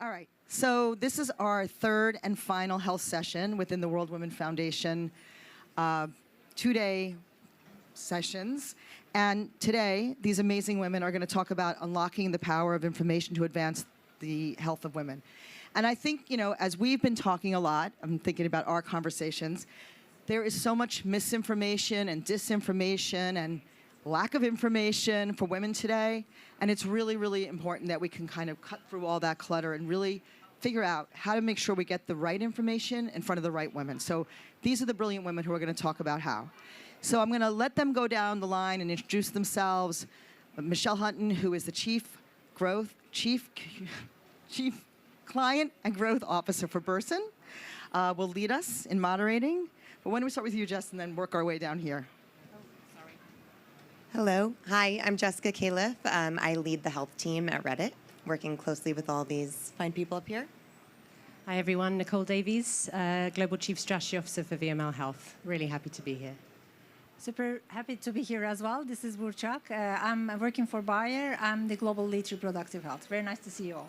All right, so this is our third and final health session within the World Women Foundation 2-day sessions. And today, these amazing women are going to talk about unlocking the power of information to advance the health of women. And I think, you know, as we've been talking a lot, I'm thinking about our conversations, there is so much misinformation and disinformation and lack of information for women today. And it's really, really important that we can kind of cut through all that clutter and really figure out how to make sure we get the right information in front of the right women. So these are the brilliant women who are going to talk about how. So I'm going to let them go down the line and introduce themselves. Michelle Hutton, who is the Chief Client and Growth Officer for Burson, will lead us in moderating. But why don't we start with you, Jess, and then work our way down here. Hello. Hi, I'm Jessica Califf. I lead the health team at Reddit, working closely with all these fine people up here. Hi, everyone. Nicole Davies, Global Chief Strategy Officer for VML Health. Really happy to be here. Super happy to be here as well. This is Burçak. I'm working for Bayer. I'm the Global Lead Reproductive Health. Very nice to see you all.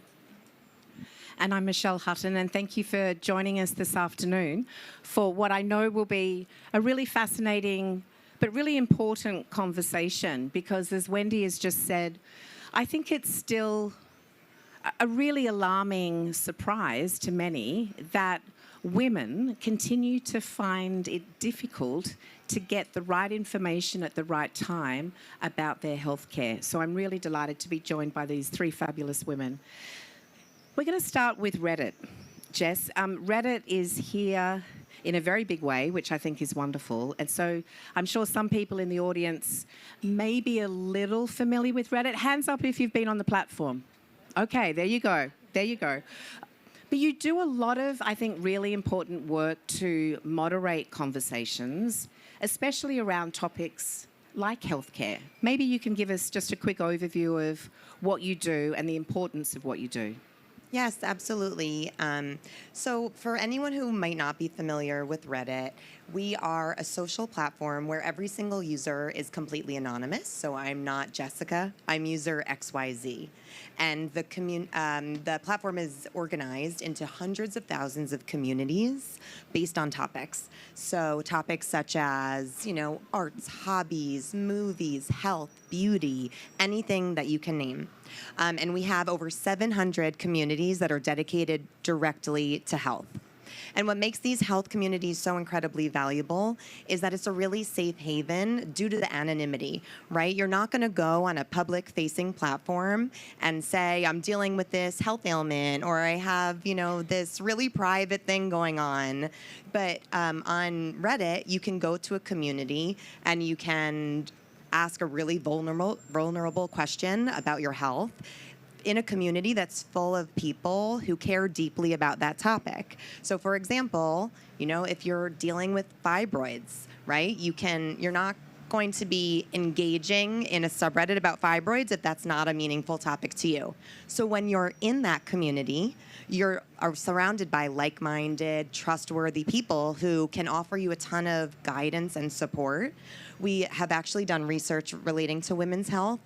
And I'm Michelle Hutton, and thank you for joining us this afternoon for what I know will be a really fascinating but really important conversation, because as Wendy has just said, I think it's still a really alarming surprise to many that women continue to find it difficult to get the right information at the right time about their healthcare. So I'm really delighted to be joined by these three fabulous women. We're going to start with Reddit, Jess. Reddit is here in a very big way, which I think is wonderful. And so I'm sure some people in the audience may be a little familiar with Reddit. Hands up if you've been on the platform. Okay, there you go. There you go. But you do a lot of, I think, really important work to moderate conversations, especially around topics like healthcare. Maybe you can give us just a quick overview of what you do and the importance of what you do. Yes, absolutely. So for anyone who might not be familiar with Reddit, we are a social platform where every single user is completely anonymous. So I'm not Jessica, I'm user XYZ. And the platform is organized into hundreds of thousands of communities based on topics. So topics such as, you know, arts, hobbies, movies, health, beauty, anything that you can name. And we have over 700 communities that are dedicated directly to health. And what makes these health communities so incredibly valuable is that it's a really safe haven due to the anonymity, right? You're not going to go on a public-facing platform and say, I'm dealing with this health ailment, or I have, you know, this really private thing going on. But on Reddit, you can go to a community and you can ask a really vulnerable question about your health in a community that's full of people who care deeply about that topic. So for example, you know, if you're dealing with fibroids, right, you're not going to be engaging in a subreddit about fibroids if that's not a meaningful topic to you. So when you're in that community, you are surrounded by like-minded, trustworthy people who can offer you a ton of guidance and support. We have actually done research relating to women's health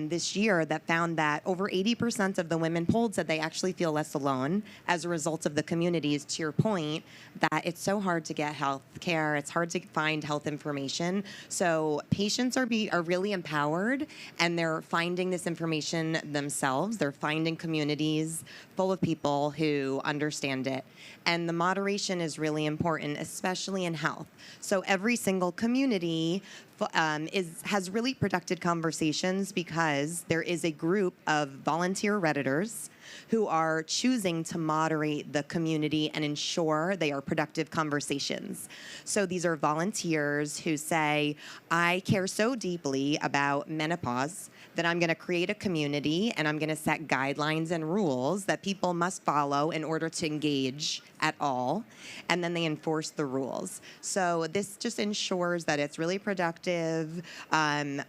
this year that found that over 80% of the women polled said they actually feel less alone as a result of the communities, to your point, that it's so hard to get health care, it's hard to find health information. So patients are really empowered, and they're finding this information themselves. They're finding communities full of people who understand it. And the moderation is really important, especially in health. So every single community has really productive conversations because there is a group of volunteer Redditors who are choosing to moderate the community and ensure they are productive conversations. So these are volunteers who say, I care so deeply about menopause that I'm going to create a community and I'm going to set guidelines and rules that people must follow in order to engage at all, and then they enforce the rules. So this just ensures that it's really productive.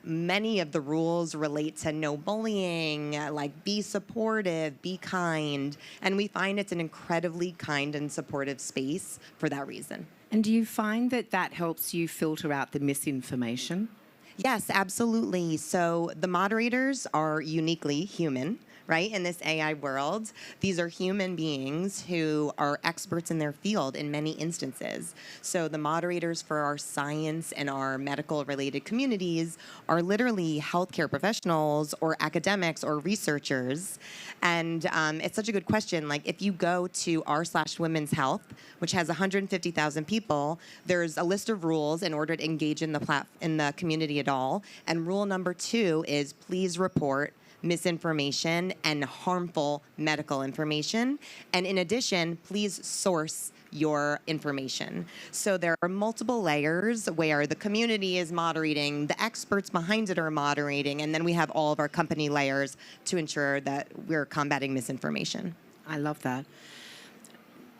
Many of the rules relate to no bullying, like be supportive, be kind, and we find it's an incredibly kind and supportive space for that reason. And do you find that that helps you filter out the misinformation? Yes, absolutely. So the moderators are uniquely human, right? In this AI world, these are human beings who are experts in their field in many instances. So the moderators for our science and our medical related communities are literally healthcare professionals or academics or researchers. And it's such a good question. Like if you go to r/women's health, which has 150,000 people, there's a list of rules in order to engage in the community at all. And rule number 2 is please report misinformation and harmful medical information. And in addition, please source your information. So there are multiple layers where the community is moderating, the experts behind it are moderating, and then we have all of our company layers to ensure that we're combating misinformation. I love that.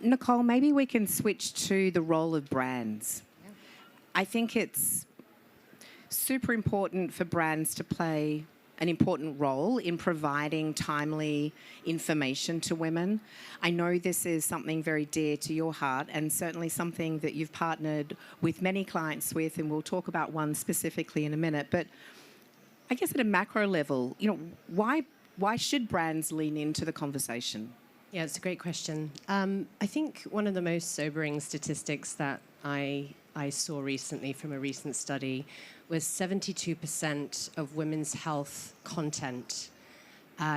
Nicole, maybe we can switch to the role of brands. I think it's super important for brands to play an important role in providing timely information to women. I know this is something very dear to your heart and certainly something that you've partnered with many clients with, and we'll talk about one specifically in a minute. But I guess at a macro level, why should brands lean into the conversation? Yeah, it's a great question. I think one of the most sobering statistics that I saw recently from a recent study was 72% of women's health content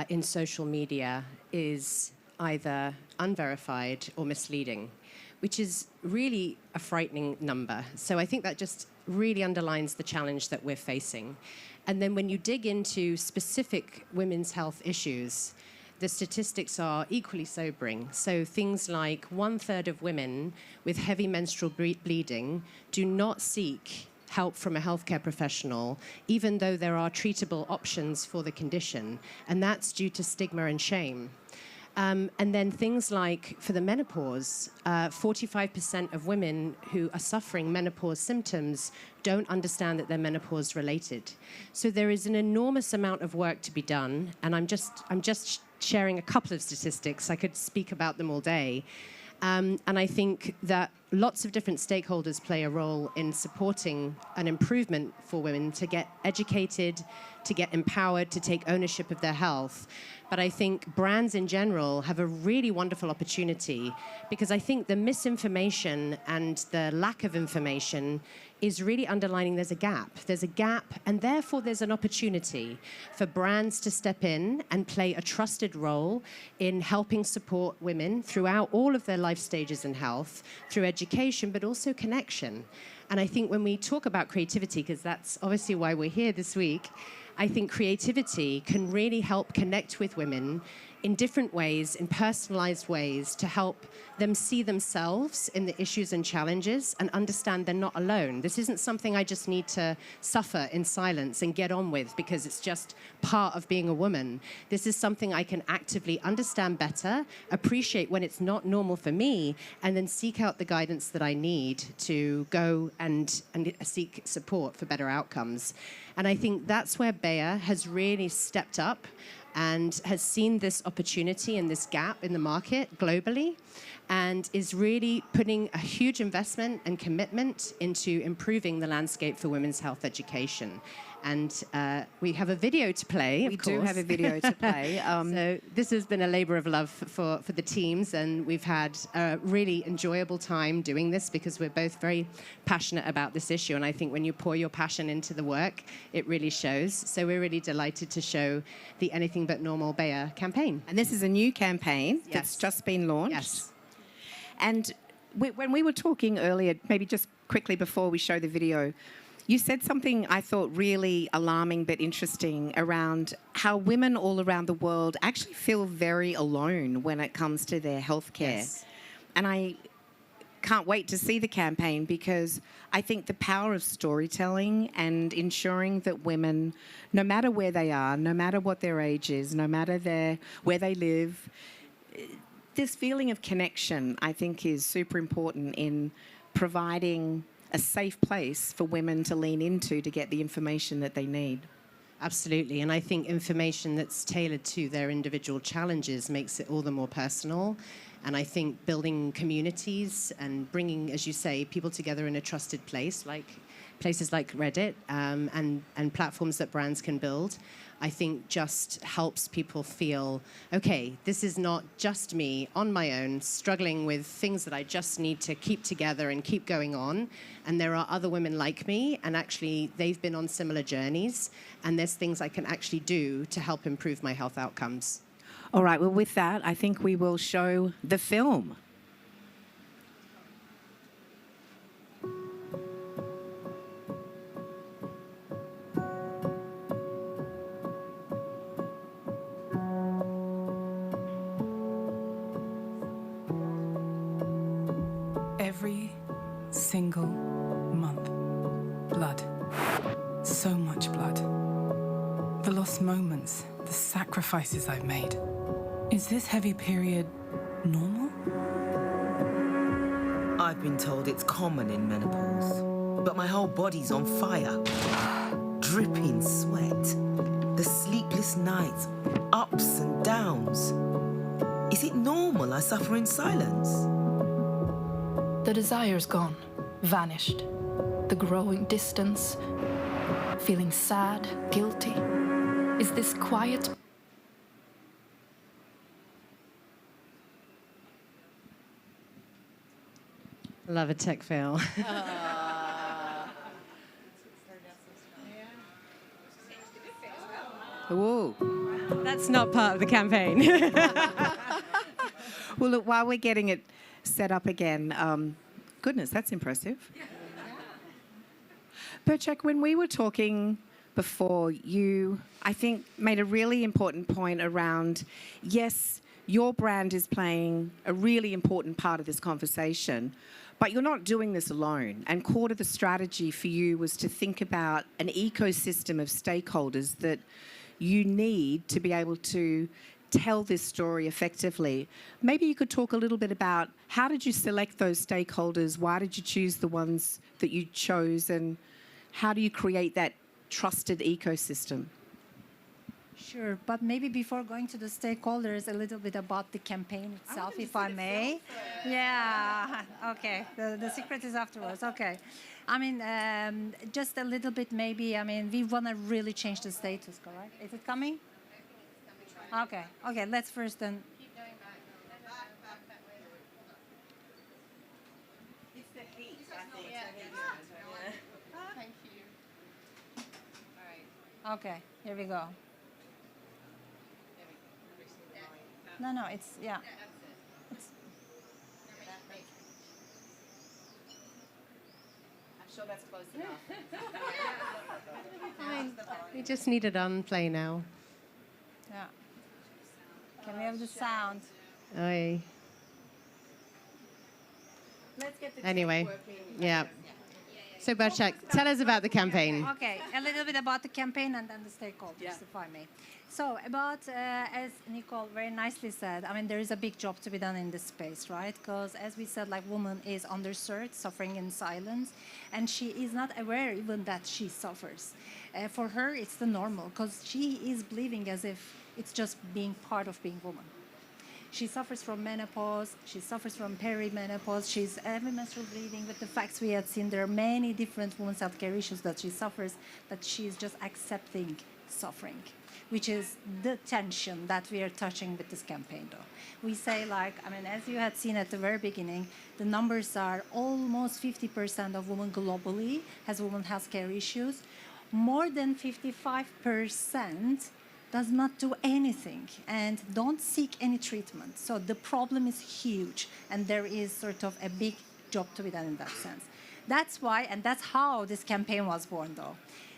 in social media is either unverified or misleading, which is really a frightening number. So I think that just really underlines the challenge that we're facing. And then when you dig into specific women's health issues, the statistics are equally sobering. So things like 1/3 of women with heavy menstrual bleeding do not seek help from a healthcare professional, even though there are treatable options for the condition. And that's due to stigma and shame. And then things like for the menopause, 45% of women who are suffering menopause symptoms don't understand that they're menopause related. So there is an enormous amount of work to be done. And I'm just sharing a couple of statistics. I could speak about them all day. And I think that lots of different stakeholders play a role in supporting an improvement for women to get educated, to get empowered, to take ownership of their health. But I think brands in general have a really wonderful opportunity because I think the misinformation and the lack of information is really underlining there's a gap. There's a gap, and therefore there's an opportunity for brands to step in and play a trusted role in helping support women throughout all of their life stages in health, through education, but also connection. And I think when we talk about creativity, because that's obviously why we're here this week, I think creativity can really help connect with women in different ways, in personalized ways, to help them see themselves in the issues and challenges and understand they're not alone. This isn't something I just need to suffer in silence and get on with because it's just part of being a woman. This is something I can actively understand better, appreciate when it's not normal for me, and then seek out the guidance that I need to go and seek support for better outcomes. And I think that's where Bayer has really stepped up and has seen this opportunity and this gap in the market globally and is really putting a huge investment and commitment into improving the landscape for women's health education. And we have a video to play, of course. We do have a video to play. So this has been a labor of love for the teams, and we've had a really enjoyable time doing this because we're both very passionate about this issue. And I think when you pour your passion into the work, it really shows. So we're really delighted to show the Anything But Normal Bayer campaign. And this is a new campaign that's just been launched. Yes. And when we were talking earlier, maybe just quickly before we show the video, you said something I thought really alarming but interesting around how women all around the world actually feel very alone when it comes to their healthcare. Yes. And I can't wait to see the campaign because I think the power of storytelling and ensuring that women, no matter where they are, no matter what their age is, no matter where they live, this feeling of connection, I think, is super important in providing a safe place for women to lean into to get the information that they need. Absolutely. And I think information that's tailored to their individual challenges makes it all the more personal. And I think building communities and bringing, as you say, people together in a trusted place like places like Reddit and platforms that brands can build, I think just helps people feel, okay, this is not just me on my own struggling with things that I just need to keep together and keep going on. And there are other women like me, and actually they've been on similar journeys, and there's things I can actually do to help improve my health outcomes. All right, well, with that, I think we will show the film. Every single month, blood. So much blood. The lost moments, the sacrifices I've made. Is this heavy period normal? I've been told it's common in menopause, but my whole body's on fire. Dripping sweat. The sleepless nights, ups and downs. Is it normal I suffer in silence? The desire's gone, vanished. The growing distance, feeling sad, guilty. Is this quiet? Love a tech fail. Whoa. That's not part of the campaign. Well, look, while we're getting it set up again, goodness, that's impressive. Burchak, when we were talking before, you, I think, made a really important point around, yes, your brand is playing a really important part of this conversation, but you're not doing this alone. And core to the strategy for you was to think about an ecosystem of stakeholders that you need to be able to tell this story effectively. Maybe you could talk a little bit about how did you select those stakeholders? Why did you choose the ones that you chose? And how do you create that trusted ecosystem? Sure, but maybe before going to the stakeholders, a little bit about the campaign itself, if I may. Yeah, okay. The secret is afterwards. Okay. I mean, just a little bit maybe. I mean, we want to really change the status, correct? Is it coming? Okay. Okay. Let's first then. Keep going back. Back way. It's the heat, I think. Thank you. All right. Okay. Here we go. No, it's, yeah. It's, I'm sure that's close enough. We just need it on play now. yeah. Can we have the sound? Oy. Let's get the Anyway, tech working. yeah. So, Burchak, tell us about the campaign. Okay, a little bit about the campaign and then the stakeholders, Yeah. if I may. So, about, as Nicole very nicely said, I mean, there is a big job to be done in this space, right? Because, as we said, like, woman is underserved, suffering in silence, and she is not aware even that she suffers. For her, it's the normal, because she is believing as if it's just being part of being woman. She suffers from menopause, she suffers from perimenopause, she's having menstrual bleeding. With the facts we had seen, there are many different women's healthcare issues that she suffers, but she's just accepting suffering, which is the tension that we are touching with this campaign, though. We say, like, I mean, as you had seen at the very beginning, the numbers are almost 50% of women globally has women's healthcare issues. More than 55% does not do anything and don't seek any treatment. So the problem is huge, and there is sort of a big job to be done in that sense. That's why, and that's how this campaign was born, though.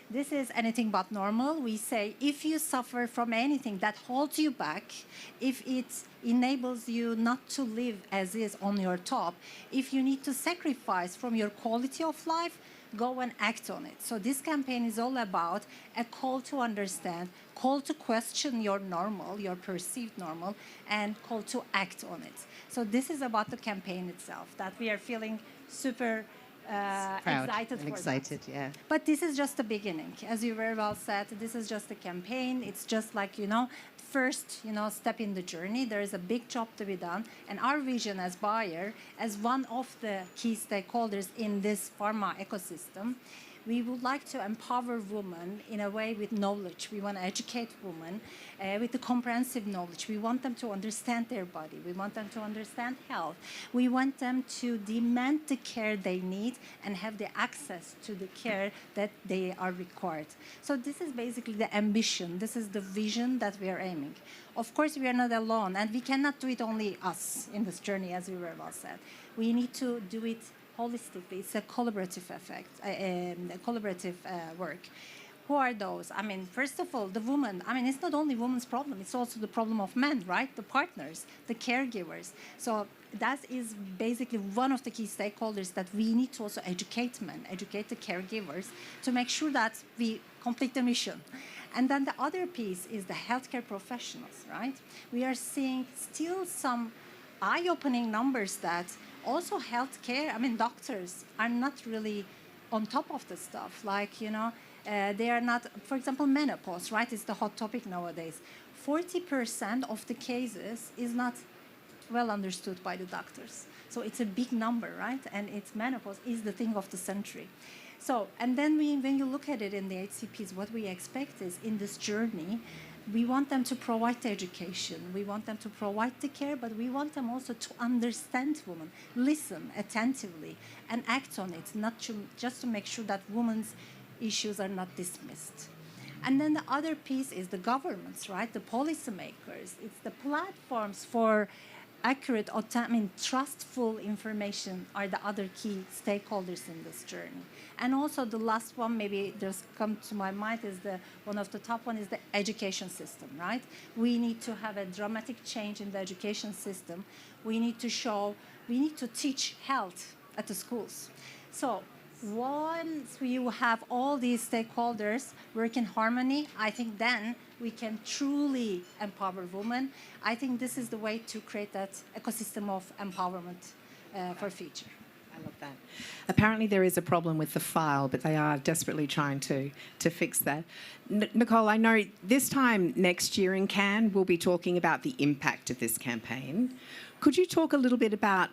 This is anything but normal. We say if you suffer from anything that holds you back, if it enables you not to live as is on your top, if you need to sacrifice from your quality of life, go and act on it. So this campaign is all about a call to understand, call to question your normal, your perceived normal, and call to act on it. So this is about the campaign itself, that we are feeling super Proud excited and for excited, that. yeah. But this is just the beginning. As you very well said, this is just a campaign. It's just like, first, step in the journey. There is a big job to be done. And our vision as Bayer, as one of the key stakeholders in this pharma ecosystem, We would like to empower women in a way with knowledge. We want to educate women with the comprehensive knowledge. We want them to understand their body. We want them to understand health. We want them to demand the care they need and have the access to the care that they are required. So this is basically the ambition. This is the vision that we are aiming. Of course, we are not alone, and we cannot do it only us in this journey, as we were well said. We need to do it holistically. It's a collaborative effect, a collaborative work. Who are those? I mean, first of all, the woman. I mean, it's not only women's problem. It's also the problem of men, right? The partners, the caregivers. So that is basically one of the key stakeholders that we need to also educate men, educate the caregivers to make sure that we complete the mission. And then the other piece is the healthcare professionals, right? We are seeing still some eye-opening numbers that also healthcare, I mean, doctors are not really on top of the stuff. Like, they are not, for example, menopause, right? It's the hot topic nowadays. 40% of the cases is not well understood by the doctors. So it's a big number, right? And it's menopause is the thing of the century. So, and then when you look at it in the HCPs, what we expect is in this journey, we want them to provide the education, we want them to provide the care, but we want them also to understand women, listen attentively, and act on it, not just to make sure that women's issues are not dismissed. And then the other piece is the governments, right? The policymakers. It's the platforms for accurate, trustful information are the other key stakeholders in this journey. And also the last one, maybe just come to my mind, is one of the top one is the education system, right? We need to have a dramatic change in the education system. We need to teach health at the schools. So once we have all these stakeholders work in harmony, I think then we can truly empower women. I think this is the way to create that ecosystem of empowerment for future. I love that. Apparently there is a problem with the file, but they are desperately trying to fix that. Nicole, I know this time next year in Cannes, we'll be talking about the impact of this campaign. Could you talk a little bit about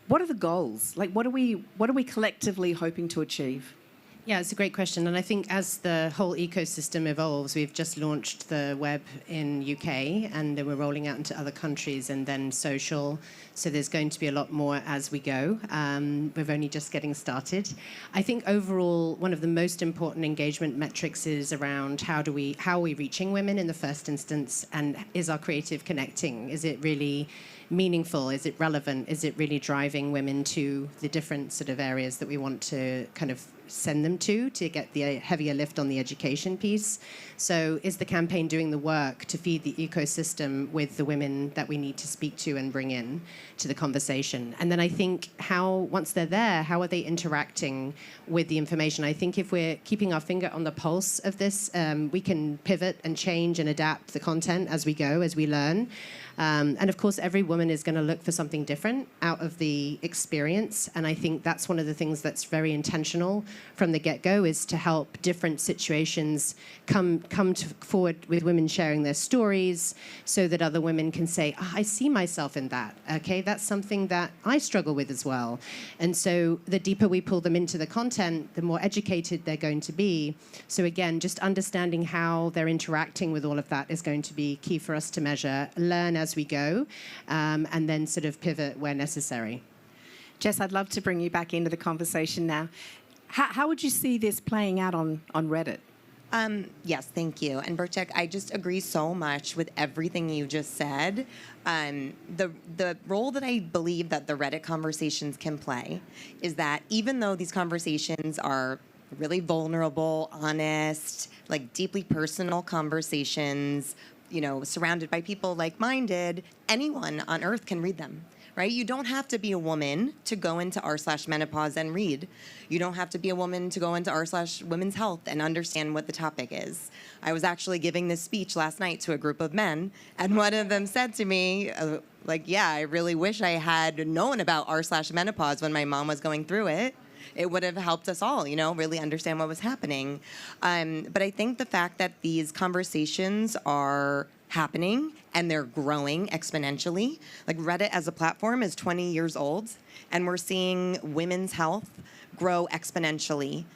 what are the goals? Like, what are we collectively hoping to achieve? Yeah, it's a great question. And I think as the whole ecosystem evolves, we've just launched the web in UK, and then we're rolling out into other countries, and then social. So there's going to be a lot more as we go. We're only just getting started. I think overall, one of the most important engagement metrics is around how are we reaching women in the first instance, and is our creative connecting? Is it really meaningful? Is it relevant? Is it really driving women to the different sort of areas that we want to kind of send them to get the heavier lift on the education piece? So is the campaign doing the work to feed the ecosystem with the women that we need to speak to and bring in to the conversation? And then I think once they're there, how are they interacting with the information? I think if we're keeping our finger on the pulse of this, we can pivot and change and adapt the content as we go, as we learn. And of course, every woman is going to look for something different out of the experience. And I think that's one of the things that's very intentional from the get-go, is to help different situations come forward with women sharing their stories, so that other women can say, I see myself in that. Okay, that's something that I struggle with as well. And so the deeper we pull them into the content, the more educated they're going to be. So again, just understanding how they're interacting with all of that is going to be key for us to measure, learn as we go, and then sort of pivot where necessary. Jess, I'd love to bring you back into the conversation now. How would you see this playing out on Reddit? Yes, thank you. And Burçak, I just agree so much with everything you just said. The role that I believe that the Reddit conversations can play is that even though these conversations are really vulnerable, honest, like deeply personal conversations, surrounded by people like-minded, anyone on earth can read them. Right? You don't have to be a woman to go into r/menopause and read. You don't have to be a woman to go into r/women's health and understand what the topic is. I was actually giving this speech last night to a group of men, and one of them said to me, yeah, I really wish I had known about r/menopause when my mom was going through it. It would have helped us all, really understand what was happening. But I think the fact that these conversations are happening and they're growing exponentially. Like Reddit as a platform is 20 years old, and we're seeing women's health grow exponentially.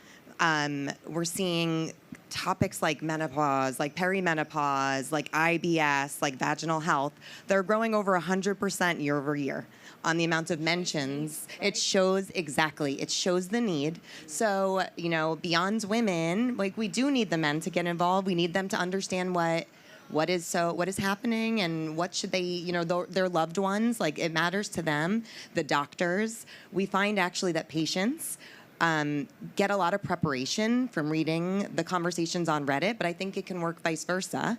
We're seeing topics like menopause, like perimenopause, like IBS, like vaginal health. They're growing over 100% year over year on the amount of mentions. It shows it shows the need. So, beyond women, like we do need the men to get involved. We need them to understand what is happening and what should they, their loved ones, like it matters to them, the doctors. We find actually that patients get a lot of preparation from reading the conversations on Reddit, but I think it can work vice versa.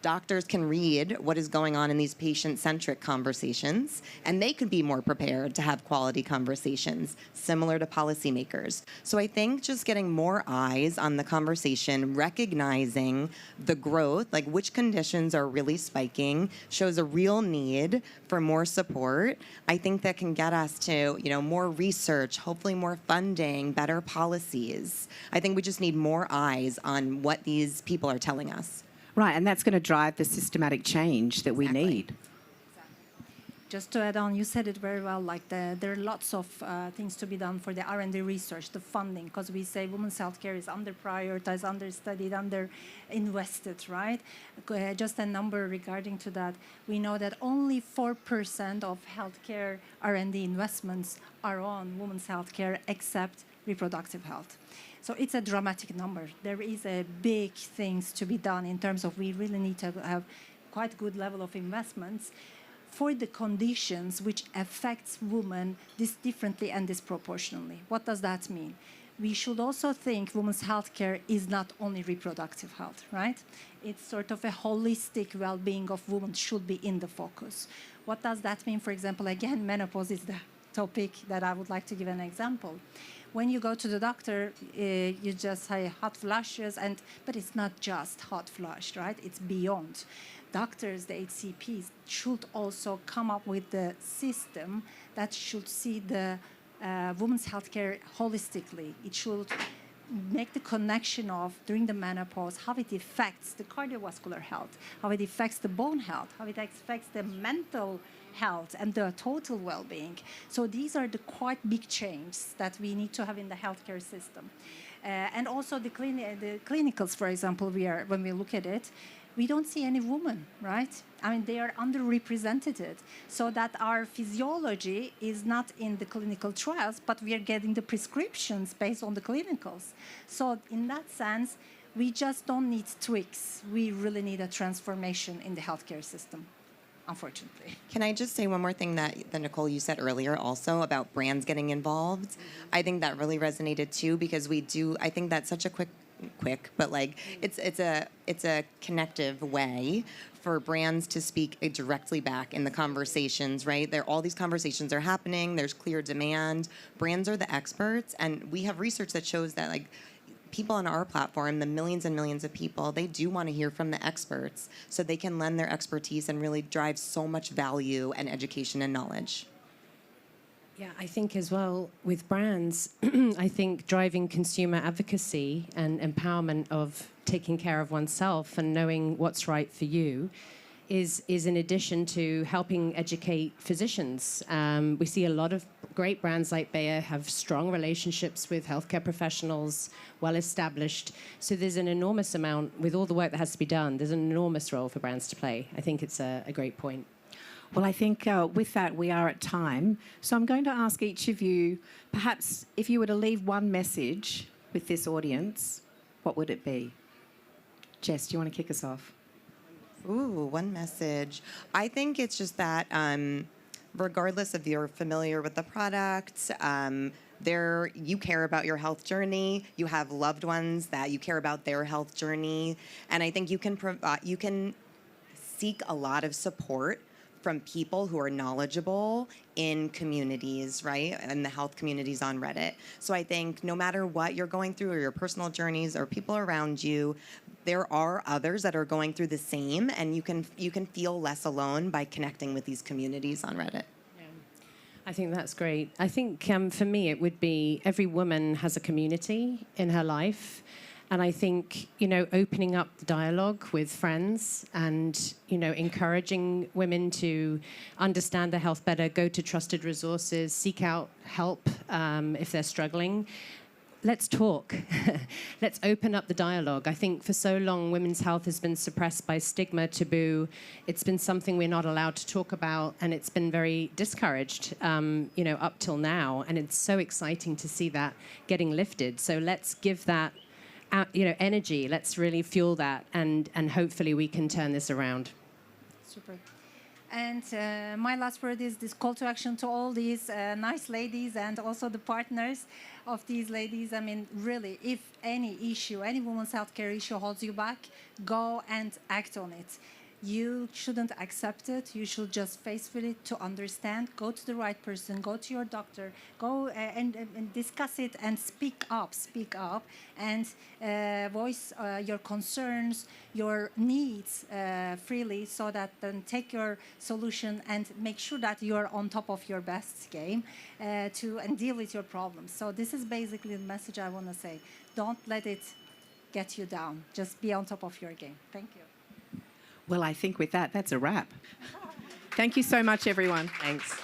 Doctors can read what is going on in these patient-centric conversations, and they could be more prepared to have quality conversations, similar to policymakers. So I think just getting more eyes on the conversation, recognizing the growth, like which conditions are really spiking, shows a real need for more support. I think that can get us to, more research, hopefully more funding, better policies. I think we just need more eyes on what these people are telling us. Right, and that's going to drive the systematic change that we need. Just to add on, you said it very well, like there are lots of things to be done for the R&D research, the funding, because we say women's healthcare is under-prioritized, under-studied, under-invested, right? Just a number regarding to that, we know that only 4% of healthcare R&D investments are on women's healthcare, except reproductive health. So it's a dramatic number. There is a big things to be done in terms of we really need to have quite good level of investments for the conditions which affects women this differently and disproportionately. What does that mean? We should also think women's healthcare is not only reproductive health, right? It's sort of a holistic well-being of women should be in the focus. What does that mean? For example, again, menopause is the topic that I would like to give an example. When you go to the doctor, you just say hot flushes, but it's not just hot flush, right? It's beyond. Doctors, the HCPs, should also come up with the system that should see the women's healthcare holistically. It should make the connection of during the menopause, how it affects the cardiovascular health, how it affects the bone health, how it affects the mental health and the total well-being. So these are the quite big changes that we need to have in the healthcare system. And also the clinicals, for example, when we look at it, we don't see any women, right? I mean, they are underrepresented, so that our physiology is not in the clinical trials, but we are getting the prescriptions based on the clinicals. So in that sense, we just don't need tweaks. We really need a transformation in the healthcare system, unfortunately. Can I just say one more thing that Nicole, you said earlier also about brands getting involved? Mm-hmm. I think that really resonated too, because I think that's such a quick, but like it's a connective way for brands to speak directly back in the conversations, right? All these conversations are happening. There's clear demand. Brands are the experts, and we have research that shows that like people on our platform, the millions and millions of people, they do want to hear from the experts so they can lend their expertise and really drive so much value and education and knowledge. Yeah, I think as well with brands, I think driving consumer advocacy and empowerment of taking care of oneself and knowing what's right for you is in addition to helping educate physicians. We see a lot of great brands like Bayer have strong relationships with healthcare professionals, well established. So there's an enormous amount, with all the work that has to be done, there's an enormous role for brands to play. I think it's a great point. Well, I think with that, we are at time. So I'm going to ask each of you, perhaps if you were to leave one message with this audience, what would it be? Jess, do you want to kick us off? Ooh, one message. I think it's just that regardless if you're familiar with the product, you care about your health journey. You have loved ones that you care about their health journey. And I think you can seek a lot of support from people who are knowledgeable in communities, right? And the health communities on Reddit. So I think no matter what you're going through or your personal journeys or people around you, there are others that are going through the same, and you can feel less alone by connecting with these communities on Reddit. Yeah. I think that's great. I think for me it would be every woman has a community in her life. And I think, opening up the dialogue with friends and, encouraging women to understand their health better, go to trusted resources, seek out help if they're struggling. let's talk. Let's open up the dialogue. I think for so long, women's health has been suppressed by stigma, taboo. It's been something we're not allowed to talk about, and it's been very discouraged, up till now. And it's so exciting to see that getting lifted. So let's give that, energy. Let's really fuel that, and hopefully we can turn this around. Super. And my last word is this call to action to all these nice ladies and also the partners of these ladies. I mean, really, if any issue, any women's healthcare issue holds you back, go and act on it. You shouldn't accept it. You should just face with it to understand. Go to the right person. Go to your doctor. Go and discuss it and speak up. Speak up and voice your concerns, your needs freely, so that then take your solution and make sure that you're on top of your best game and deal with your problems. So this is basically the message I want to say. Don't let it get you down. Just be on top of your game. Thank you. Well, I think with that, that's a wrap. Thank you so much, everyone. Thanks.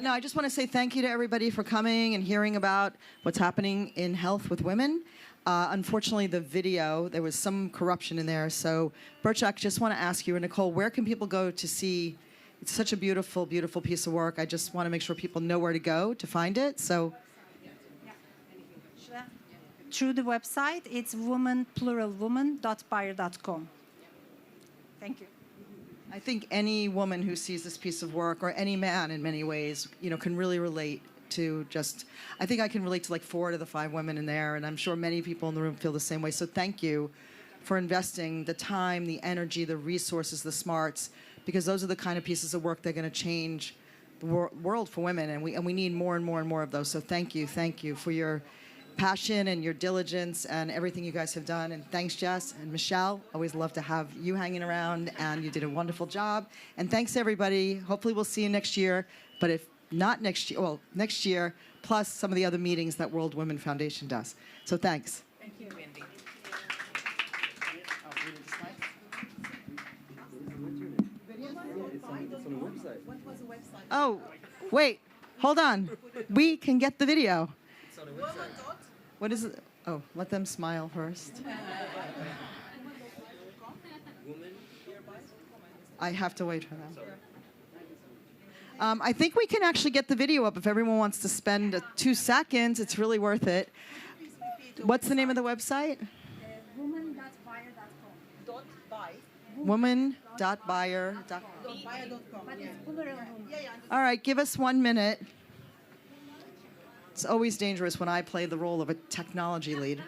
No, I just want to say thank you to everybody for coming and hearing about what's happening in health with women. Unfortunately, the video, there was some corruption in there. So, Burçak, just want to ask you, and Nicole, where can people go to see? It's such a beautiful, beautiful piece of work. I just want to make sure people know where to go to find it. So, through the website, it's pluralwoman.bayer.com. Thank you. I think any woman who sees this piece of work, or any man in many ways, can really relate to just, I think I can relate to like 4 out of the 5 women in there, and I'm sure many people in the room feel the same way. So thank you for investing the time, the energy, the resources, the smarts, because those are the kind of pieces of work that are going to change the world for women, and we need more and more and more of those. So thank you for your passion and your diligence and everything you guys have done. And thanks, Jess and Michelle. Always love to have you hanging around, and you did a wonderful job. And thanks, everybody. Hopefully we'll see you next year. But if not next year, well, next year, plus some of the other meetings that World Women Foundation does. So thanks. Thank you, Wendy. Oh, wait, hold on. We can get the video. What is it? Oh, let them smile first. I have to wait for them. I think we can actually get the video up if everyone wants to spend 2 seconds. It's really worth it. What's the name of the website? Woman.bayer.com. Woman.bayer.com. All right, give us 1 minute. It's always dangerous when I play the role of a technology lead.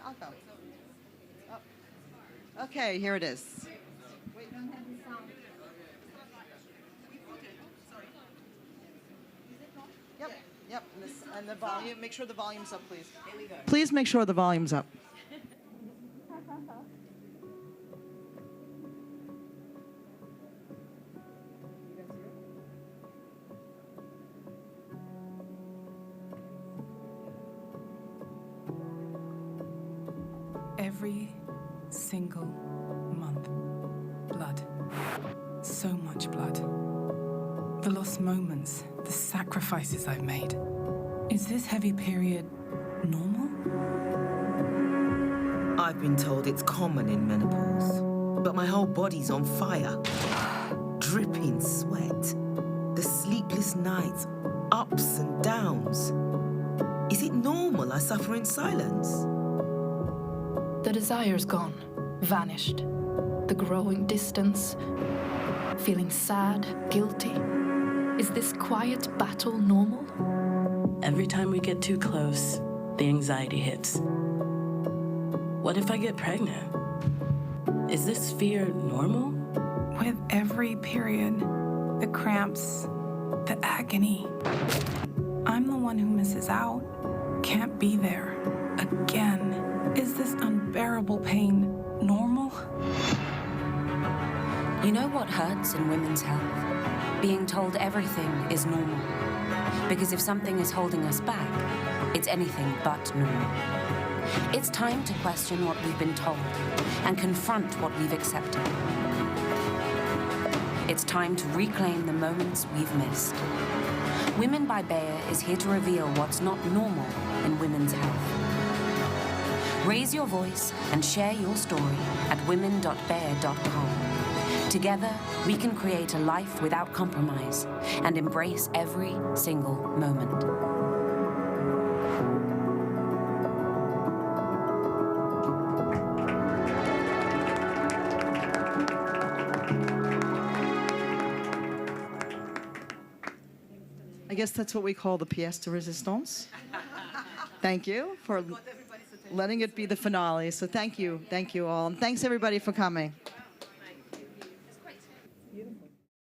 I'll go. Oh. Okay, here it is. Yep. And the volume. Make sure the volume's up, please. Here we go. Please make sure the volume's up. Every single month, blood. So much blood. The lost moments, the sacrifices I've made. Is this heavy period normal? I've been told it's common in menopause, but my whole body's on fire. Dripping sweat. The sleepless nights, ups and downs. Is it normal I suffer in silence? The desire's gone, vanished. The growing distance, feeling sad, guilty. Is this quiet battle normal? Every time we get too close, the anxiety hits. What if I get pregnant? Is this fear normal? With every period, the cramps, the agony, I'm the one who misses out, can't be there again. Is this unbearable pain normal? You know what hurts in women's health? Being told everything is normal. Because if something is holding us back, it's anything but normal. It's time to question what we've been told and confront what we've accepted. It's time to reclaim the moments we've missed. Women by Bayer is here to reveal what's not normal in women's health. Raise your voice and share your story at women.bayer.com. Together, we can create a life without compromise and embrace every single moment. I guess that's what we call the pièce de résistance. Thank you for letting it be the finale. So thank you all. And thanks everybody for coming.